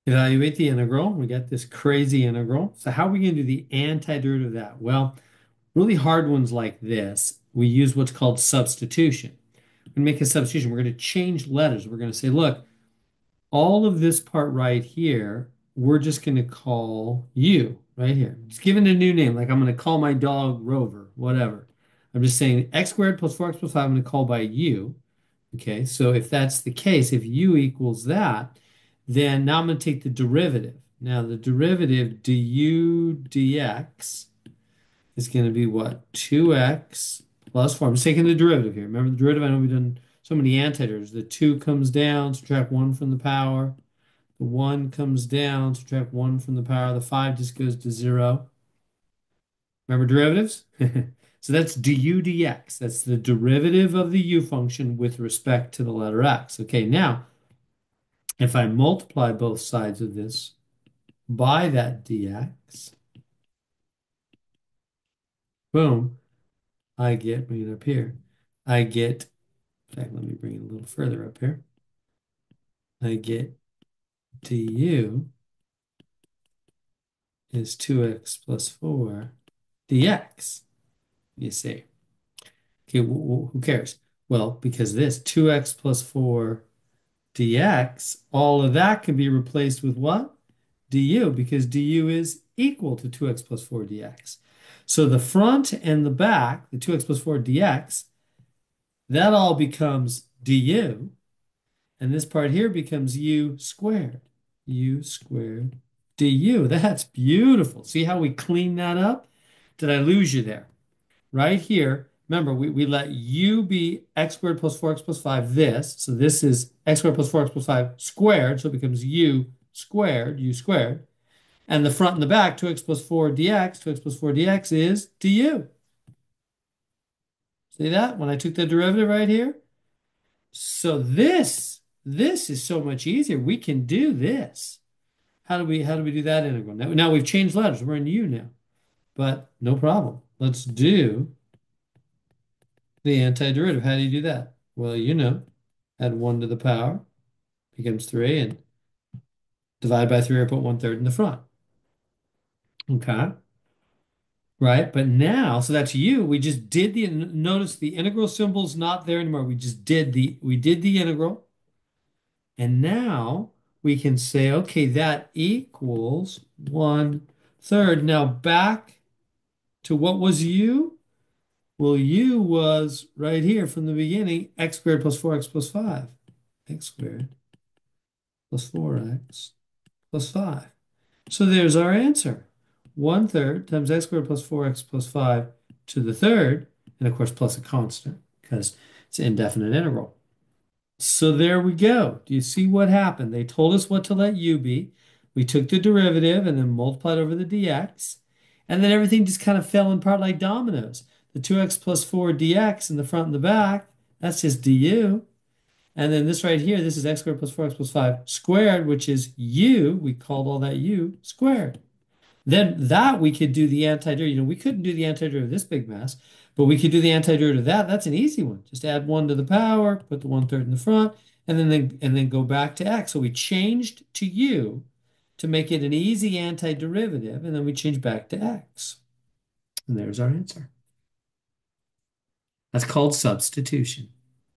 Evaluate the integral. We got this crazy integral. So how are we going to do the antiderivative of that? Well, really hard ones like this, we use what's called substitution. We're going to make a substitution. We're going to change letters. We're going to say, look, all of this part right here, we're just going to call U right here. Just give it a new name. Like I'm going to call my dog Rover, whatever. I'm just saying x squared plus 4x plus 5, I'm going to call by U. Okay, so if that's the case, if U equals that, then now I'm going to take the derivative. Now the derivative du dx is going to be what? 2x plus 4. I'm just taking the derivative here. Remember the derivative? I know we've done so many antiderivatives. The 2 comes down, subtract 1 from the power. The 1 comes down, subtract 1 from the power. The 5 just goes to 0. Remember derivatives? So that's du dx. That's the derivative of the u function with respect to the letter x. Okay, now if I multiply both sides of this by that dx, boom, I get, bring it up here. I get, in fact, let me bring it a little further up here. I get du is 2x plus 4 dx, you see. Okay, who cares? Well, because this 2x plus 4 dx, all of that can be replaced with what? Du, because du is equal to 2x plus 4 dx. So the front and the back, the 2x plus 4 dx, that all becomes du. And this part here becomes u squared. U squared du. That's beautiful. See how we clean that up? Did I lose you there? Right here, remember, we let u be x squared plus 4x plus 5, this. So this is x squared plus 4x plus 5 squared. So it becomes u squared, u squared. And the front and the back, 2x plus 4 dx, 2x plus 4 dx is du. See that? When I took the derivative right here? So this is so much easier. We can do this. How do we do that integral? Now we've changed letters. We're in u now. But no problem. Let's do the antiderivative. How do you do that? Well, add 1 to the power becomes 3 and divide by 3 or put 1/3 in the front. Okay. Right. But now, so that's u. We just did notice the integral symbol's not there anymore. We did the integral. And now we can say, okay, that equals 1/3. Now back to what was u? Well, u was right here from the beginning, x squared plus 4x plus 5. X squared plus 4x plus 5. So there's our answer. 1/3 times x squared plus 4x plus 5 to the third, and of course plus a constant because it's an indefinite integral. So there we go. Do you see what happened? They told us what to let u be. We took the derivative and then multiplied over the dx. And then everything just kind of fell apart like dominoes. The 2x plus 4 dx in the front and the back, that's just du. And then this right here, this is x squared plus 4x plus 5 squared, which is u. We called all that u squared. Then that we could do the antiderivative. We couldn't do the antiderivative of this big mess, but we could do the antiderivative of that. That's an easy one. Just add 1 to the power, put the 1/3 in the front, and then go back to x. So we changed to u to make it an easy antiderivative, and then we changed back to x. And there's our answer. That's called substitution.